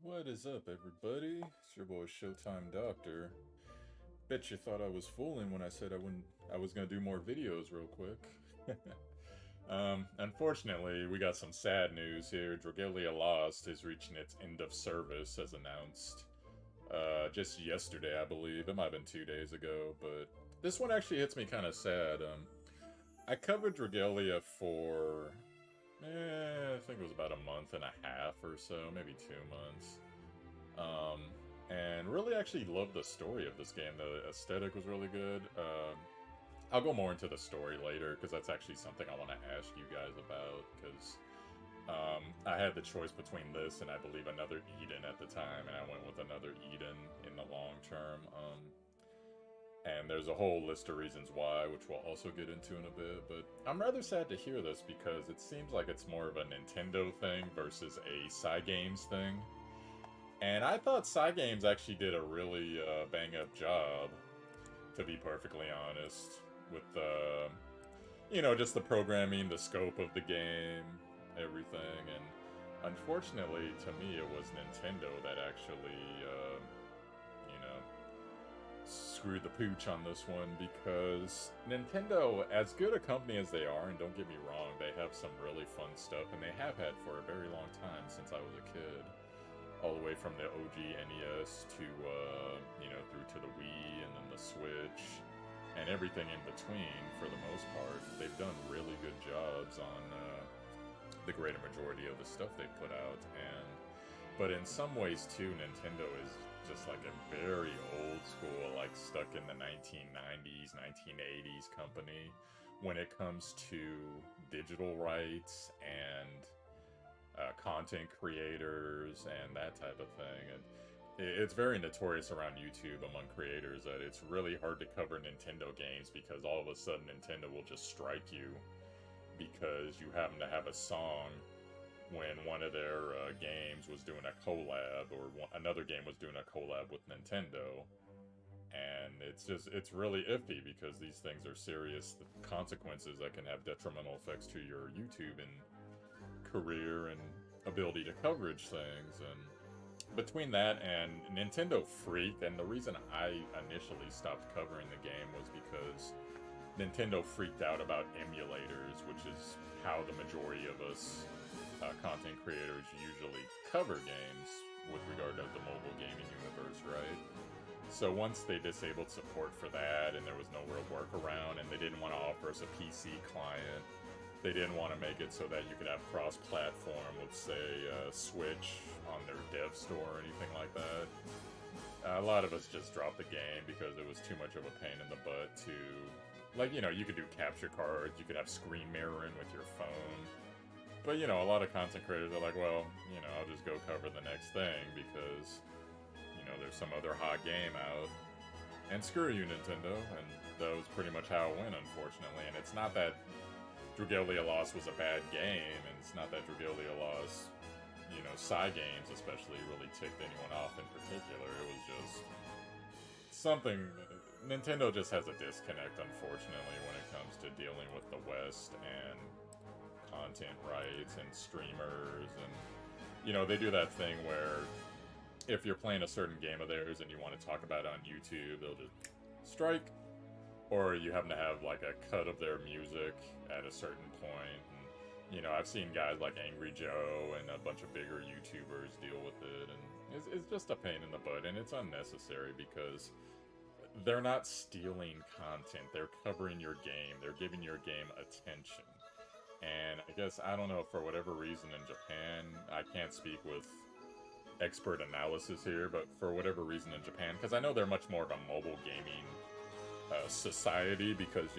What is up, everybody? It's your boy Showtime Doctor. Bet you thought I was fooling when I said I was gonna do more videos real quick. Unfortunately, we got some sad news here. Dragalia Lost is reaching its end of service as announced. Just yesterday, I believe. It might have been 2 days ago, but this one actually hits me kind of sad. I covered Dragalia for I think it was about a month and a half or so, maybe 2 months. And really actually loved the story of this game. The aesthetic was really good. I'll go more into the story later, because that's actually something I want to ask you guys about, because I had the choice between this and I believe another Eden at the time, and I went with another Eden in the long term. And there's a whole list of reasons why, which we'll also get into in a bit, but I'm rather sad to hear this because it seems like it's more of a Nintendo thing versus a Cygames thing. And I thought Cygames actually did a really bang-up job, to be perfectly honest, with the, just the programming, the scope of the game, everything, and unfortunately, to me, it was Nintendo that actually, screwed the pooch on this one, because Nintendo, as good a company as they are, and don't get me wrong, they have some really fun stuff, and they have had for a very long time since I was a kid, all the way from the OG NES to, through to the Wii and then the Switch, and everything in between, for the most part. They've done really good jobs on the greater majority of the stuff they put out, but in some ways, too, Nintendo is just like a very old school, like stuck in the 1990s, 1980s company when it comes to digital rights and content creators and that type of thing. And it's very notorious around YouTube among creators that it's really hard to cover Nintendo games because all of a sudden Nintendo will just strike you because you happen to have a song when one of their games was doing a collab, or another game was doing a collab with Nintendo. And it's really iffy because these things are serious consequences that can have detrimental effects to your YouTube and career and ability to coverage things. And between that and Nintendo freaked, and the reason I initially stopped covering the game was because Nintendo freaked out about emulators, which is how the majority of us content creators usually cover games with regard to the mobile gaming universe, right? So once they disabled support for that, and there was no real workaround, and they didn't want to offer us a PC client, they didn't want to make it so that you could have cross-platform with, say, Switch on their dev store or anything like that. A lot of us just dropped the game because it was too much of a pain in the butt to... you could do capture cards, you could have screen mirroring with your phone. But, a lot of content creators are like, well, I'll just go cover the next thing because, there's some other hot game out. And screw you, Nintendo. And that was pretty much how it went, unfortunately. And it's not that Dragalia Lost was a bad game, and it's not that Dragalia Lost, Cygames especially, really ticked anyone off in particular. It was just something... Nintendo just has a disconnect, unfortunately, when it comes to dealing with the West and content rights and streamers. And, they do that thing where if you're playing a certain game of theirs and you want to talk about it on YouTube, they'll just strike. Or you happen to have, like, a cut of their music at a certain point. And, I've seen guys like Angry Joe and a bunch of bigger YouTubers deal with it. And it's just a pain in the butt. And it's unnecessary because they're not stealing content. They're covering your game. They're giving your game attention. And I guess, I don't know, for whatever reason in Japan, I can't speak with expert analysis here, but for whatever reason in Japan, because I know they're much more of a mobile gaming society, because,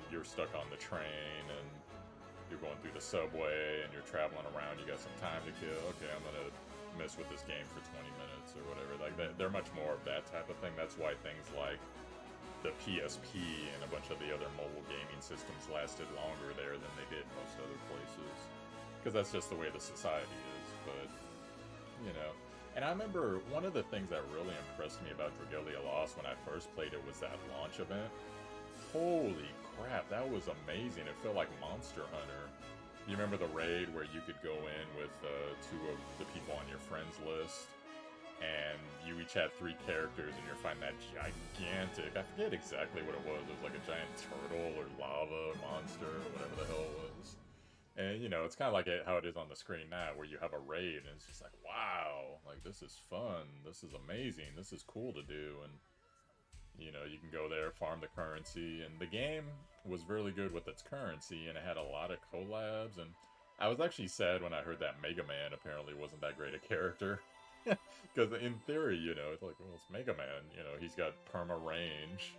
you're stuck on the train and you're going through the subway and you're traveling around, you got some time to kill, okay, I'm gonna mess with this game for 20 minutes or whatever. Like, they're much more of that type of thing. That's why things like the PSP and a bunch of the other mobile gaming systems lasted longer there than they did most other places. Because that's just the way the society is, but, And I remember one of the things that really impressed me about Dragalia Lost when I first played it was that launch event. Holy crap, that was amazing. It felt like Monster Hunter. You remember the raid where you could go in with two of the people on your friends list and you each had 3 characters, and you're fighting that gigantic, I forget exactly what it was. It was like a giant turtle or lava monster or whatever the hell it was. And, you know, it's kind of like how it is on the screen now, where you have a raid, and it's just like, wow, like, this is fun, this is amazing, this is cool to do, and, you know, you can go there, farm the currency, and the game was really good with its currency, and it had a lot of collabs, and I was actually sad when I heard that Mega Man apparently wasn't that great a character. Because in theory, you know, it's like, well, it's Mega Man, you know, he's got perma-range,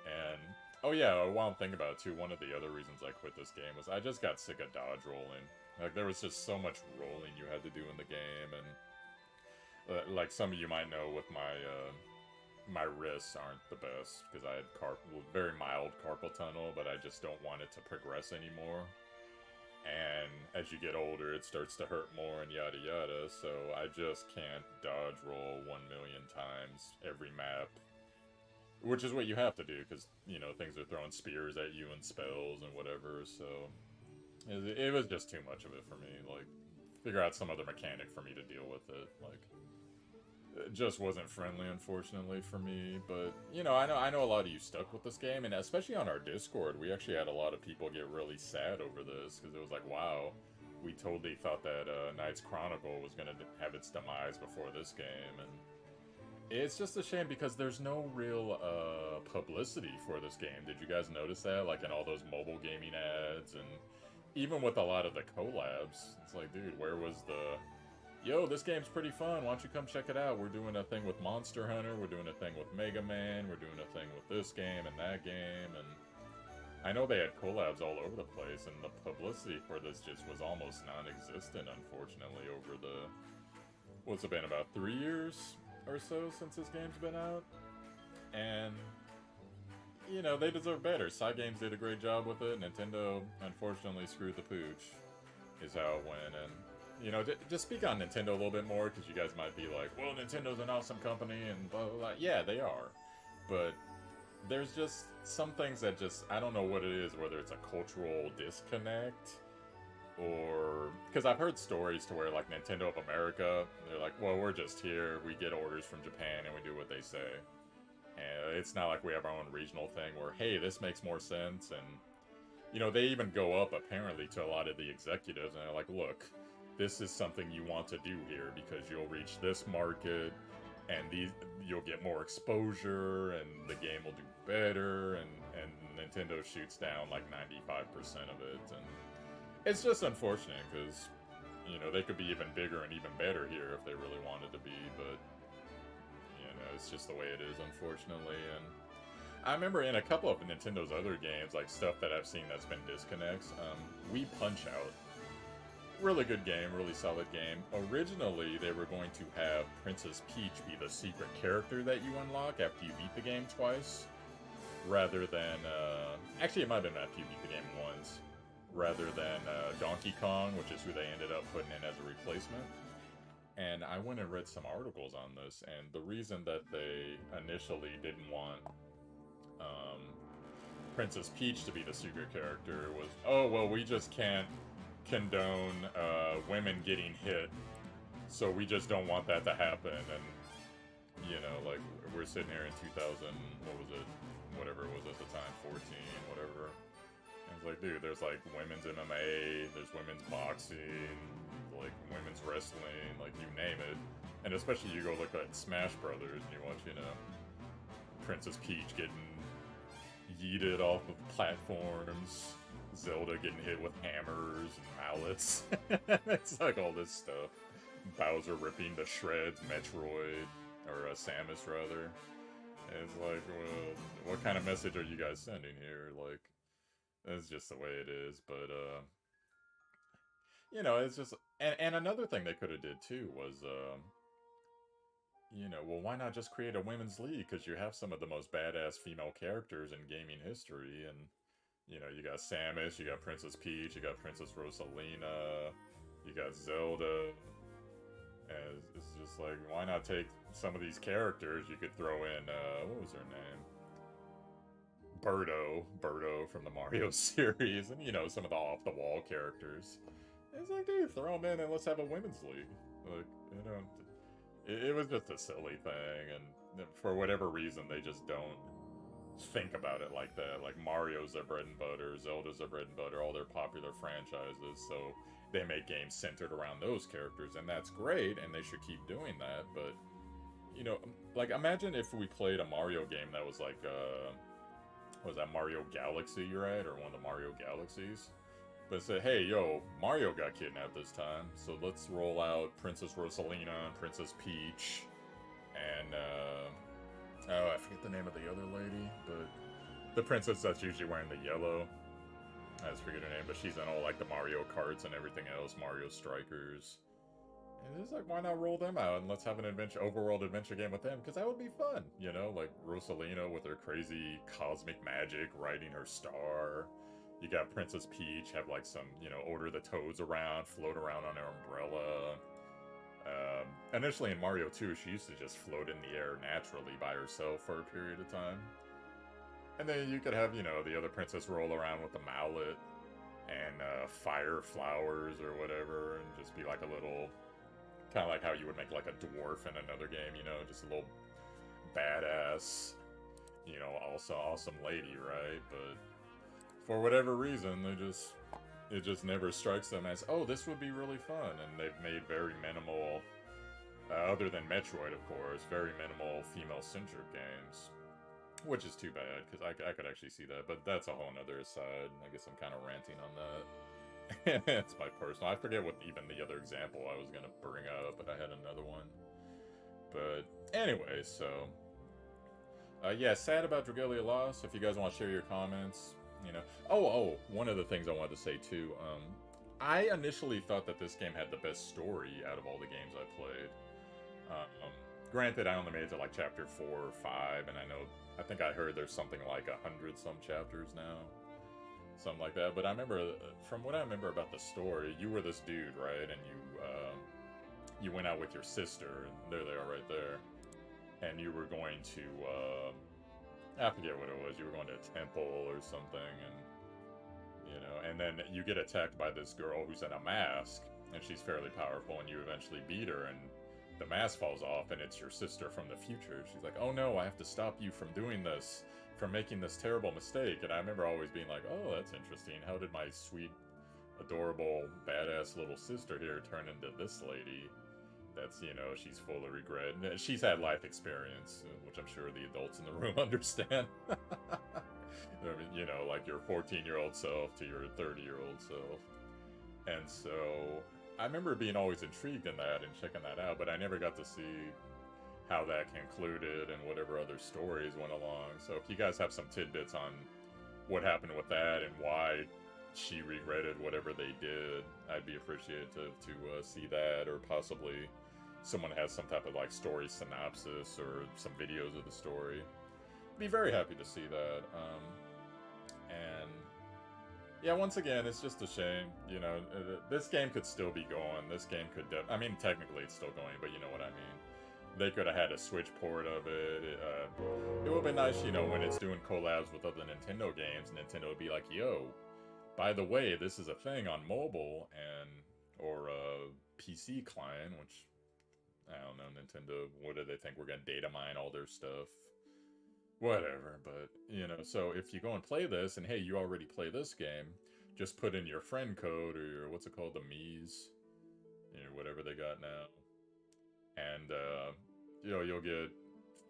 and oh yeah, while I'm thinking about it too, one of the other reasons I quit this game was I just got sick of dodge rolling. Like, there was just so much rolling you had to do in the game, and like some of you might know, with my wrists aren't the best because I had very mild carpal tunnel, but I just don't want it to progress anymore. And as you get older, it starts to hurt more and yada yada, so I just can't dodge roll 1,000,000 times every map. Which is what you have to do, because, you know, things are throwing spears at you and spells and whatever, so it was just too much of it for me. Like, figure out some other mechanic for me to deal with it. Like, it just wasn't friendly, unfortunately, for me. But, you know, I know a lot of you stuck with this game, and especially on our Discord, we actually had a lot of people get really sad over this, because it was like, wow, we totally thought that Knights Chronicle was going to have its demise before this game, and it's just a shame because there's no real publicity for this game. Did you guys notice that? Like, in all those mobile gaming ads, and even with a lot of the collabs, it's like, dude, where was the, yo, this game's pretty fun, why don't you come check it out? We're doing a thing with Monster Hunter, we're doing a thing with Mega Man, we're doing a thing with this game and that game, and I know they had collabs all over the place, and the publicity for this just was almost non-existent, unfortunately, over the, what's it been, about 3 years or so since this game's been out? And, you know, they deserve better. Side Games did a great job with it. Nintendo, unfortunately, screwed the pooch, is how it went. And, you know, just speak on Nintendo a little bit more, because you guys might be like, well, Nintendo's an awesome company, and blah, blah, blah. Yeah, they are. But there's just some things that just, I don't know what it is, whether it's a cultural disconnect, or, because I've heard stories to where, like, Nintendo of America, they're like, well, we're just here, we get orders from Japan, and we do what they say. And it's not like we have our own regional thing where, hey, this makes more sense, and, you know, they even go up, apparently, to a lot of the executives, and they're like, look, this is something you want to do here, because you'll reach this market, and you'll get more exposure, and the game will do better, and Nintendo shoots down, like, 95% of it, and it's just unfortunate, because, you know, they could be even bigger and even better here if they really wanted to be, but, you know, it's just the way it is, unfortunately. And I remember in a couple of Nintendo's other games, like, stuff that I've seen that's been disconnects, Wii Punch-Out! Really good game, really solid game. Originally, they were going to have Princess Peach be the secret character that you unlock after you beat the game twice, rather than, actually, it might have been after you beat the game once, rather than Donkey Kong, which is who they ended up putting in as a replacement. And I went and read some articles on this, and the reason that they initially didn't want Princess Peach to be the secret character was, oh, well, we just can't condone women getting hit, so we just don't want that to happen. And, you know, like, we're sitting here in 2000, what was it, whatever it was at the time, 14, whatever. It's like, dude, there's, like, women's MMA, there's women's boxing, like, women's wrestling, like, you name it. And especially you go look at Smash Brothers and you watch, you know, Princess Peach getting yeeted off of platforms, Zelda getting hit with hammers and mallets. It's like all this stuff. Bowser ripping to shreds Metroid, or Samus, rather. And it's like, well, what kind of message are you guys sending here? Like, it's just the way it is, but, you know, it's just, and another thing they could have did, too, was, you know, well, why not just create a women's league, because you have some of the most badass female characters in gaming history, and, you know, you got Samus, you got Princess Peach, you got Princess Rosalina, you got Zelda, and it's just like, why not take some of these characters? You could throw in, what was her name? Birdo from the Mario series, and, you know, some of the off-the-wall characters. It's like, dude, throw them in and let's have a women's league. Like, you know, it was just a silly thing, and for whatever reason, they just don't think about it like that. Like Mario's their bread and butter, Zelda's their bread and butter, all their popular franchises. So they make games centered around those characters, and that's great, and they should keep doing that. But you know, like imagine if we played a Mario game that was like, what was that, Mario Galaxy, right, or one of the Mario Galaxies? But say, hey, yo, Mario got kidnapped this time, so let's roll out Princess Rosalina and Princess Peach, and oh, I forget the name of the other lady, but the princess that's usually wearing the yellow. I just forget her name, but she's in all like the Mario Karts and everything else, Mario Strikers. And it's like, why not roll them out and let's have an adventure, overworld adventure game with them? Because that would be fun, you know, like Rosalina with her crazy cosmic magic, riding her star. You got Princess Peach have like some, you know, order the toads around, float around on her umbrella. Initially in Mario 2, she used to just float in the air naturally by herself for a period of time. And then you could have, you know, the other princess roll around with the mallet and fire flowers or whatever, and just be like a little, kind of like how you would make like a dwarf in another game, you know, just a little badass, you know, also awesome lady, right? But for whatever reason, it just never strikes them as, oh, this would be really fun, and they've made very minimal, other than Metroid, of course, very minimal female-centric games. Which is too bad, because I could actually see that, but that's a whole nother aside. I guess I'm kind of ranting on that. It's my personal. I forget what even the other example I was going to bring up, but I had another one. But anyway, so... yeah, sad about Dragalia loss. If you guys want to share your comments, you know... Oh, one of the things I wanted to say, too. I initially thought that this game had the best story out of all the games I played. Granted, I only made it to like chapter 4 or 5, and I think I heard there's something like 100 some chapters now, something like that. But I remember, from what I remember about the story, you were this dude, right? And you went out with your sister, and there they are, right there. And you were going to, I forget what it was. You were going to a temple or something, and you know, and then you get attacked by this girl who's in a mask, and she's fairly powerful, and you eventually beat her, and the mask falls off, and it's your sister from the future. She's like, oh no, I have to stop you from doing this, from making this terrible mistake. And I remember always being like, oh, that's interesting. How did my sweet, adorable, badass little sister here turn into this lady that's, you know, she's full of regret? She's had life experience, which I'm sure the adults in the room understand. You know, like your 14-year-old self to your 30-year-old self. And so I remember being always intrigued in that and checking that out, but I never got to see how that concluded and whatever other stories went along. So if you guys have some tidbits on what happened with that and why she regretted whatever they did, I'd be appreciative to see that, or possibly someone has some type of like story synopsis or some videos of the story. Be very happy to see that. And yeah, once again, it's just a shame. You know, this game could still be going. This game could... I mean, technically it's still going, but you know what I mean. They could have had a Switch port of it. It would be nice, you know, when it's doing collabs with other Nintendo games, Nintendo would be like, yo, by the way, this is a thing on mobile or a PC client, which, I don't know, Nintendo, what do they think? We're going to data mine all their stuff? Whatever, but, you know, so if you go and play this, and hey, you already play this game, just put in your friend code, or your, what's it called, the Mii's, you know, whatever they got now, and, you know, you'll get,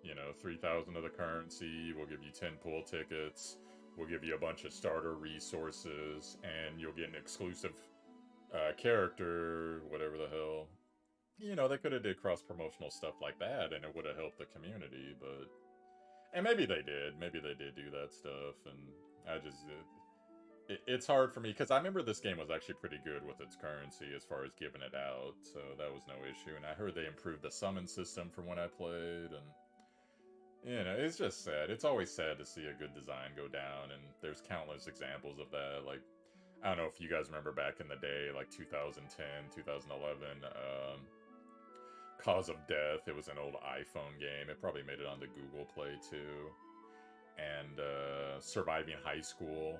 you know, 3,000 of the currency, we'll give you 10 pool tickets, we'll give you a bunch of starter resources, and you'll get an exclusive, character, whatever the hell. You know, they could have did cross-promotional stuff like that, and it would have helped the community, but... And maybe they did. Maybe they did do that stuff, and I just... it's hard for me, because I remember this game was actually pretty good with its currency as far as giving it out, so that was no issue. And I heard they improved the summon system from when I played, and... You know, it's just sad. It's always sad to see a good design go down, and there's countless examples of that. Like, I don't know if you guys remember back in the day, like 2010, 2011, Cause of Death. It was an old iPhone game. It probably made it onto Google Play too. And Surviving High School.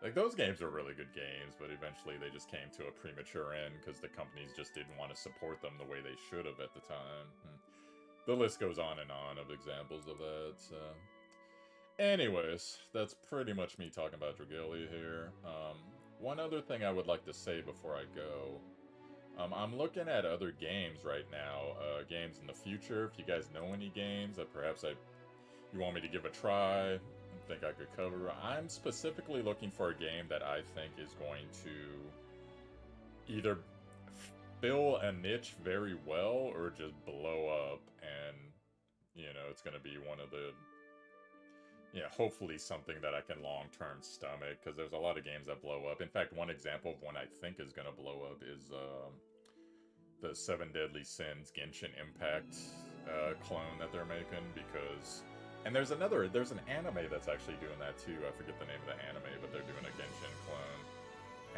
Like, those games are really good games, but eventually they just came to a premature end because the companies just didn't want to support them the way they should have at the time. The list goes on and on of examples of that, so... Anyways, that's pretty much me talking about Dragalia here. One other thing I would like to say before I go. I'm looking at other games right now, games in the future. If you guys know any games that perhaps you want me to give a try, think I could cover. I'm specifically looking for a game that I think is going to either fill a niche very well or just blow up, and it's going to be one of the hopefully something that I can long-term stomach, because there's a lot of games that blow up. In fact, one example of one I think is going to blow up is the Seven Deadly Sins Genshin Impact clone that they're making, because... And there's an anime that's actually doing that too. I forget the name of the anime, but they're doing a Genshin clone.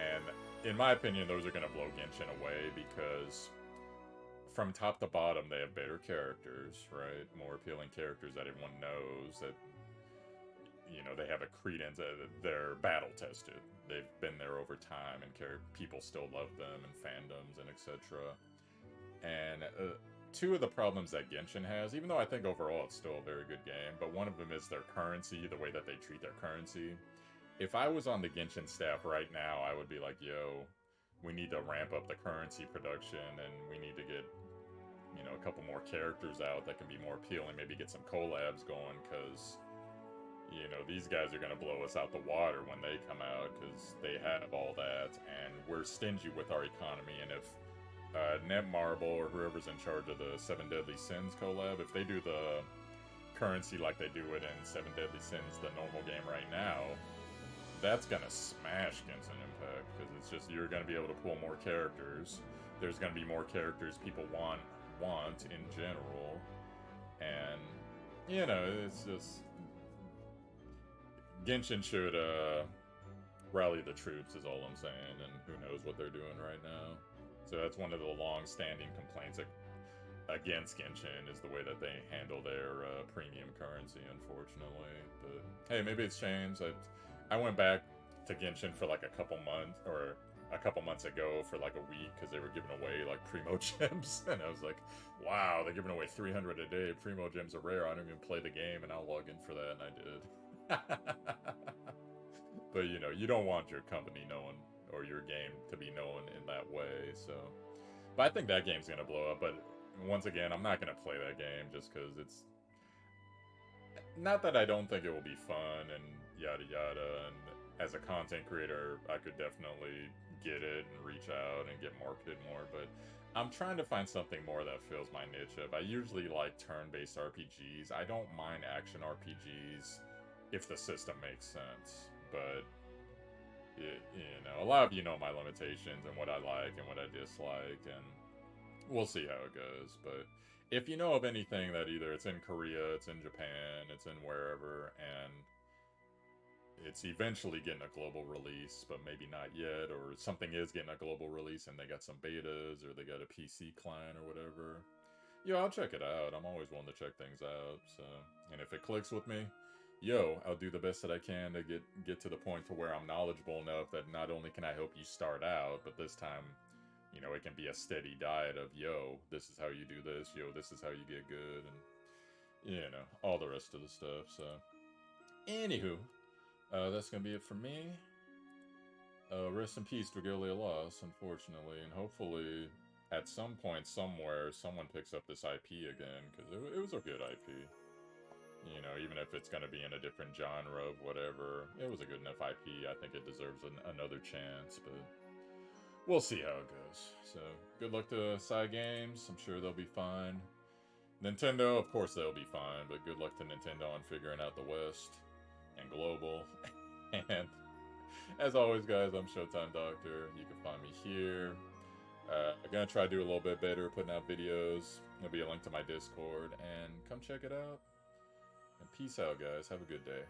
And in my opinion, those are going to blow Genshin away, because from top to bottom, they have better characters, right? More appealing characters that everyone knows, that, they have a credence, they're battle tested. They've been there over time, and people still love them, and fandoms, and etc. And two of the problems that Genshin has, even though I think overall it's still a very good game, but one of them is their currency, the way that they treat their currency. If I was on the Genshin staff right now, I would be like, yo, we need to ramp up the currency production, and we need to get, a couple more characters out that can be more appealing, maybe get some collabs going, because, these guys are going to blow us out the water when they come out, because they have all that, and we're stingy with our economy, and if Netmarble or whoever's in charge of the Seven Deadly Sins collab, if they do the currency like they do it in Seven Deadly Sins, the normal game right now, that's gonna smash Genshin Impact, because it's just, you're gonna be able to pull more characters. There's gonna be more characters people want in general, and it's just Genshin should rally the troops is all I'm saying, and who knows what they're doing right now. So that's one of the long-standing complaints against Genshin, is the way that they handle their premium currency, unfortunately. But hey, maybe it's changed. I went back to Genshin for like a couple months ago for like a week, because they were giving away like Primo Gems, and I was like, wow, they're giving away 300 a day. Primo Gems are rare. I don't even play the game, and I'll log in for that, and I did. But you don't want your company known, or your game to be known in that way, so... But I think that game's gonna blow up, but once again, I'm not gonna play that game just because it's... Not that I don't think it will be fun and yada yada, and as a content creator, I could definitely get it and reach out and get marketed more, but I'm trying to find something more that fills my niche up. I usually like turn-based RPGs. I don't mind action RPGs if the system makes sense, but... a lot of you know my limitations and what I like and what I dislike, and we'll see how it goes. But if you know of anything that either it's in Korea, it's in Japan, it's in wherever, and it's eventually getting a global release, but maybe not yet, or something is getting a global release and they got some betas, or they got a PC client or whatever, I'll check it out. I'm always willing to check things out, so... And if it clicks with me, I'll do the best that I can to get to the point to where I'm knowledgeable enough that not only can I help you start out, but this time, it can be a steady diet of, this is how you do this, this is how you get good, and, all the rest of the stuff, so... Anywho, that's gonna be it for me. Rest in peace, Dragalia lost, unfortunately, and hopefully, at some point, somewhere, someone picks up this IP again, because it was a good IP. Even if it's going to be in a different genre of whatever, it was a good enough IP. I think it deserves another chance, but we'll see how it goes. So, good luck to Cygames. I'm sure they'll be fine. Nintendo, of course they'll be fine, but good luck to Nintendo on figuring out the West and global. And, as always, guys, I'm Showtime Doctor. You can find me here. I'm going to try to do a little bit better putting out videos. There'll be a link to my Discord, and come check it out. And peace out, guys. Have a good day.